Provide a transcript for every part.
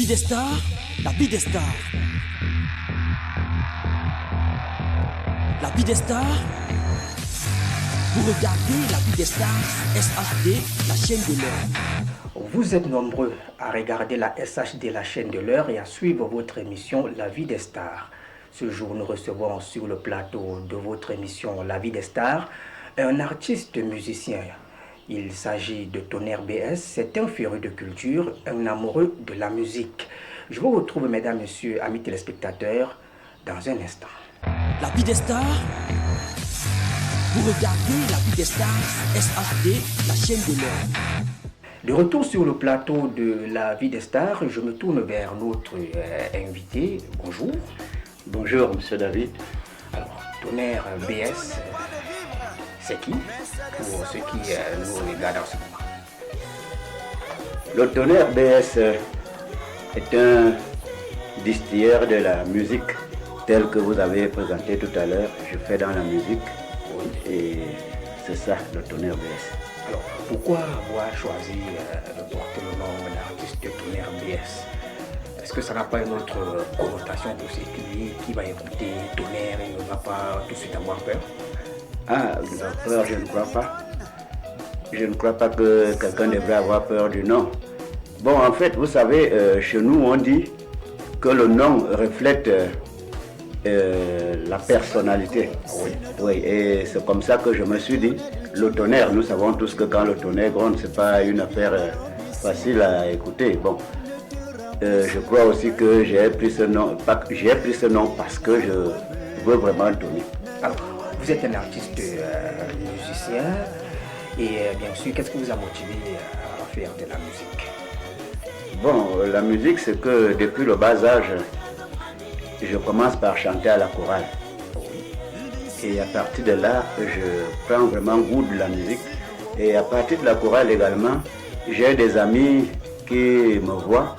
vie des stars, la vie des stars. La vie des stars. Vous regardez la vie des stars, SHD, la chaîne de l'heure. Vous êtes nombreux à regarder la SHD, la chaîne de l'heure, et à suivre votre émission La vie des stars. Ce jour, nous recevons sur le plateau de votre émission La vie des stars un artiste musicien. Il s'agit de Tonnerre BS, c'est un féru de culture, un amoureux de la musique. Je vous retrouve, mesdames, messieurs, amis téléspectateurs, dans un instant. La vie des stars. Vous regardez la vie des stars, SHD, la chaîne de l'heure. De retour sur le plateau de La vie des stars, je me tourne vers notre invité. Bonjour. Bonjour, monsieur David. Alors, Tonnerre BS, c'est qui pour ceux qui nous regardent en ce moment? Le Tonnerre BS est un distilleur de la musique tel que vous avez présenté tout à l'heure. Je fais dans la musique et c'est ça, le Tonnerre BS. Alors, pourquoi avoir choisi de porter le nom d'artiste de Tonnerre BS? Est-ce que ça n'a pas une autre connotation pour celui qui va écouter Tonnerre et ne va pas tout de suite avoir peur? Ah, peur, je ne crois pas. Je ne crois pas que quelqu'un devrait avoir peur du nom. Bon, en fait, vous savez, chez nous, on dit que le nom reflète la personnalité. Oui. Oui, et c'est comme ça que je me suis dit, le tonnerre, nous savons tous que quand le tonnerre gronde, c'est pas une affaire facile à écouter. Bon, je crois aussi que j'ai pris ce nom, parce que je veux vraiment tonner. Alors, vous êtes un artiste musicien et bien sûr, qu'est-ce qui vous a motivé à faire de la musique? Bon, la musique, c'est que depuis le bas âge, je commence par chanter à la chorale. Et à partir de là, je prends vraiment goût de la musique. Et à partir de la chorale également, j'ai des amis qui me voient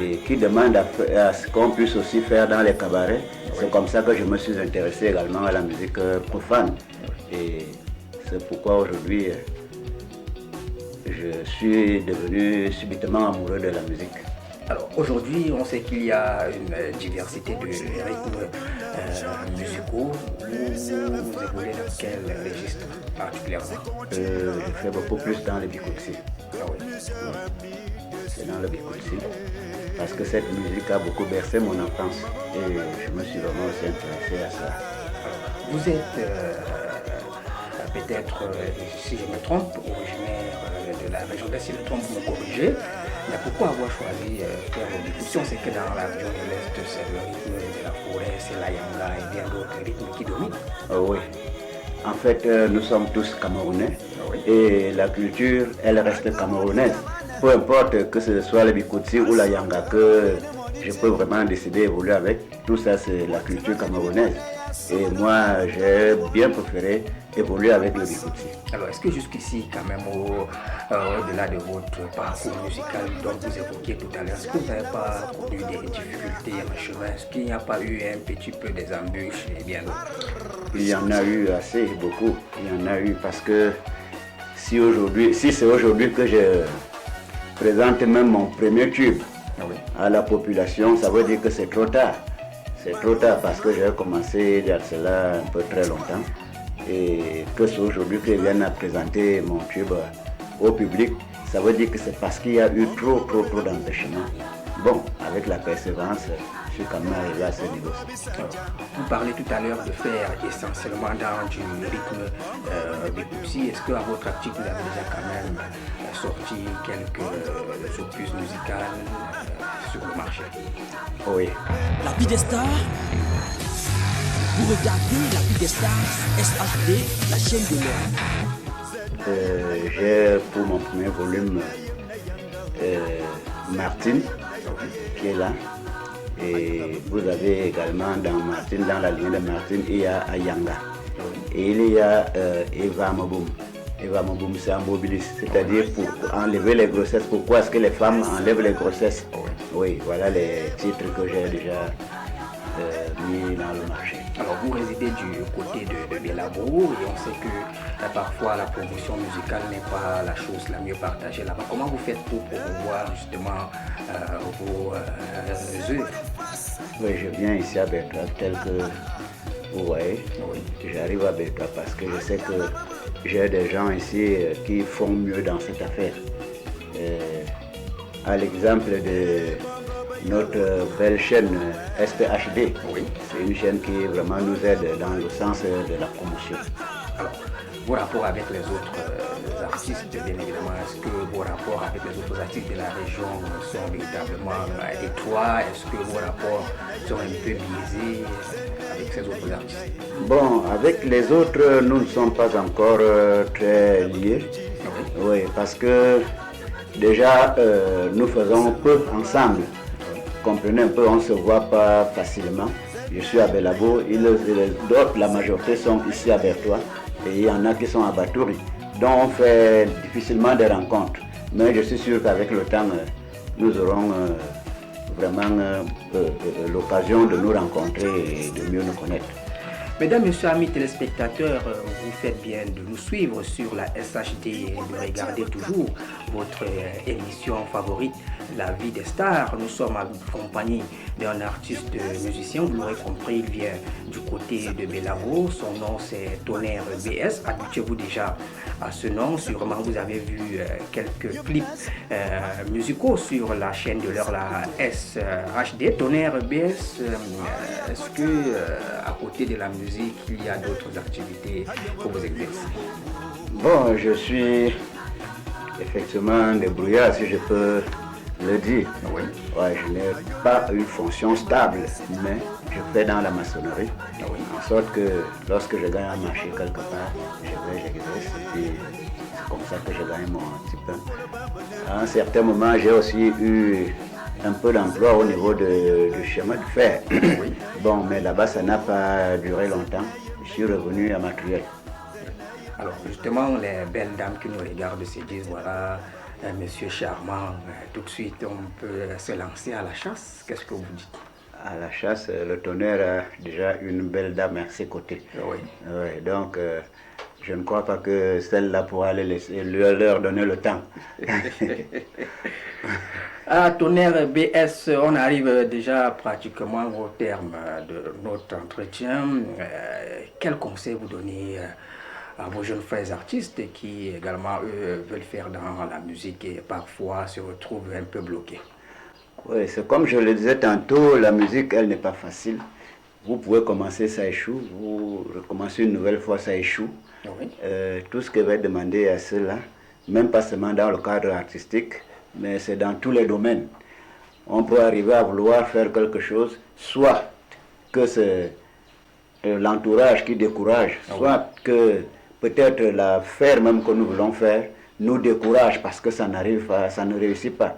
et qui demandent à ce qu'on puisse aussi faire dans les cabarets. C'est comme ça que je me suis intéressé également à la musique profane. Et c'est pourquoi aujourd'hui, je suis devenu subitement amoureux de la musique. Alors aujourd'hui, on sait qu'il y a une diversité de rythmes musicaux. Vous évoluez dans quel registre particulièrement? Je fais beaucoup plus dans le bikoutsi. Ah oui. C'est dans le bikoutsi. Parce que cette musique a beaucoup bercé mon enfance. Et je me suis vraiment aussi intéressé à ça. Alors, vous êtes peut-être, si je me trompe, originaire de la région d'Est, si je me trompe, vous me corrigez. Mais pourquoi avoir choisi faire le bikoutsi? On sait que dans la région de l'Est, c'est le rythme de la forêt, c'est la yanga et bien d'autres rythmes qui dominent. Oui. En fait, nous sommes tous Camerounais. Oui. Et la culture, elle reste camerounaise. Peu importe que ce soit le bikoutsi ou la yanga que je peux vraiment décider d'évoluer avec, tout ça c'est la culture camerounaise. Et moi, j'ai bien préféré évoluer avec le bikoutsi. Alors, est-ce que jusqu'ici, quand même, au-delà de votre parcours musical dont vous évoquiez tout à l'heure, est-ce que vous n'avez pas connu des difficultés en chemin? Est-ce qu'il n'y a pas eu un petit peu des embûches et bien d'autres? Il y en a eu assez, beaucoup. Il y en a eu parce que si c'est aujourd'hui que je présente même mon premier tube à la population, ça veut dire que c'est trop tard. C'est trop tard parce que j'ai commencé il y a cela un peu très longtemps. Et que c'est aujourd'hui que je viens à présenter mon tube au public, ça veut dire que c'est parce qu'il y a eu trop d'empêchements. Bon, avec la persévérance, je suis quand même arrivé à ce niveau. Vous parlez tout à l'heure de faire essentiellement dans du rythme bikoutsi. Est-ce qu'à votre actif, vous avez déjà quand même sorti quelques opus musicales sur le marché? Oui. La vie des stars. Vous regardez la vie des stars, SHD, la chaîne de l'heure. J'ai pour mon premier volume Martine qui est là. Et vous avez également dans Martine, dans la ligne de Martine, il y a Ayanga. Et il y a Eva Moboum. Eva Moboum, c'est un mobiliste, c'est-à-dire pour enlever les grossesses. Pourquoi est-ce que les femmes enlèvent les grossesses? Oui, voilà les titres que j'ai déjà mis dans le marché. Alors vous résidez du côté de Belabo et on sait que parfois la promotion musicale n'est pas la chose la mieux partagée là-bas. Comment vous faites pour promouvoir justement vos œuvres? Oui, je viens ici à Bertois tel que vous voyez. Oui. J'arrive à Bertois parce que je sais que j'ai des gens ici qui font mieux dans cette affaire. À l'exemple de notre belle chaîne SPHD, Oui. c'est une chaîne qui vraiment nous aide dans le sens de la promotion. Alors, vos rapports avec les autres artistes, bien évidemment, est-ce que vos rapports avec les autres artistes de la région sont véritablement étroits? Est-ce que vos rapports sont un peu biaisés avec ces autres artistes? Bon, avec les autres, nous ne sommes pas encore très liés. Oui, parce que déjà, nous faisons peu ensemble. Comprenez un peu, on ne se voit pas facilement. Je suis à Belabo, d'autres, la majorité sont ici à Bertois et il y en a qui sont à Batouri. Donc on fait difficilement des rencontres. Mais je suis sûr qu'avec le temps, nous aurons vraiment l'occasion de nous rencontrer et de mieux nous connaître. Mesdames, Messieurs, amis téléspectateurs, vous faites bien de nous suivre sur la SHD et de regarder toujours votre émission favorite, La Vie des Stars. Nous sommes accompagnés d'un artiste musicien, vous l'aurez compris, il vient du côté de Belabo. Son nom c'est Tonnerre BS. Habituez-vous déjà à ce nom. Sûrement vous avez vu quelques clips musicaux sur la chaîne de l'heure, la SHD. Tonnerre BS, est-ce que à côté de la musique, il y a d'autres activités que vous exercez? Bon, je suis effectivement un débrouillard, si je peux le dire. Oui. Ouais, je n'ai pas une fonction stable, mais je fais dans la maçonnerie. Oui. En sorte que lorsque je gagne un marché quelque part, j'exerce et puis c'est comme ça que je gagne mon petit pain. À un certain moment, j'ai aussi eu un peu d'emploi au niveau du chemin de fer. Oui. Bon, mais là-bas, ça n'a pas duré longtemps. Je suis revenu à Matruel. Alors justement, les belles dames qui nous regardent se disent, voilà, monsieur charmant, tout de suite on peut se lancer à la chasse. Qu'est-ce que vous dites? À la chasse, le Tonnerre a déjà une belle dame à ses côtés. Oui. Ouais, donc, je ne crois pas que celle-là pourra leur donner le temps. À Tonnerre BS, on arrive déjà pratiquement au terme de notre entretien. Quel conseil vous donnez à vos jeunes frères artistes qui également, eux, veulent faire dans la musique et parfois se retrouvent un peu bloqués? Oui, c'est comme je le disais tantôt, la musique, elle n'est pas facile. Vous pouvez commencer, ça échoue. Vous recommencez une nouvelle fois, ça échoue. Oui. Tout ce que je vais demander à ceux-là, même pas seulement dans le cadre artistique, mais c'est dans tous les domaines. On peut arriver à vouloir faire quelque chose, soit que c'est l'entourage qui décourage, soit que peut-être l'affaire même que nous voulons faire nous décourage parce que ça n'arrive pas, ça ne réussit pas.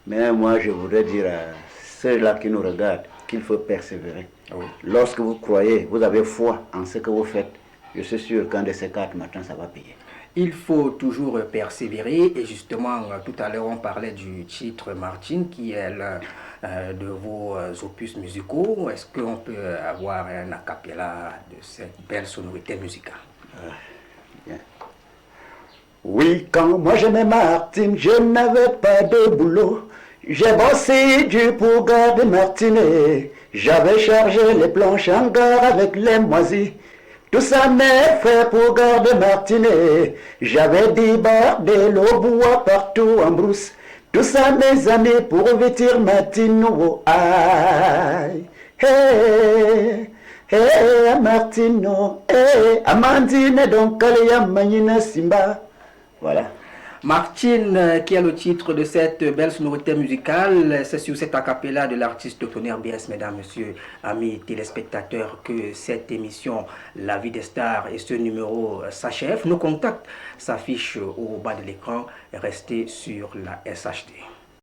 Mais moi, je voudrais dire à ceux-là qui nous regardent qu'il faut persévérer. Oui. Lorsque vous croyez, vous avez foi en ce que vous faites, je suis sûr qu'un de ces 4 matins, ça va payer. Il faut toujours persévérer et justement, tout à l'heure, on parlait du titre Martine qui est l'un de vos opus musicaux. Est-ce qu'on peut avoir un a cappella de cette belle sonorité musicale? Bien. Oui, quand moi j'aimais Martine, je n'avais pas de boulot. J'ai bossé dur pour garder Martine. J'avais chargé les planches en gare avec les moisis. Tout ça m'est fait pour garder Martine. J'avais débardé le bois partout en brousse. Tout ça mes amis pour vêtir Martine. Oh, aïe, hey, hey, Martine, hey, Amandine, donc Kaléa Manina Simba. Voilà. Martine, qui est le titre de cette belle sonorité musicale, c'est sur cet a cappella de l'artiste Tonnerre BS, mesdames, messieurs, amis téléspectateurs, que cette émission La Vie des Stars et ce numéro s'achève. Nos contacts s'affichent au bas de l'écran. Restez sur la SHD.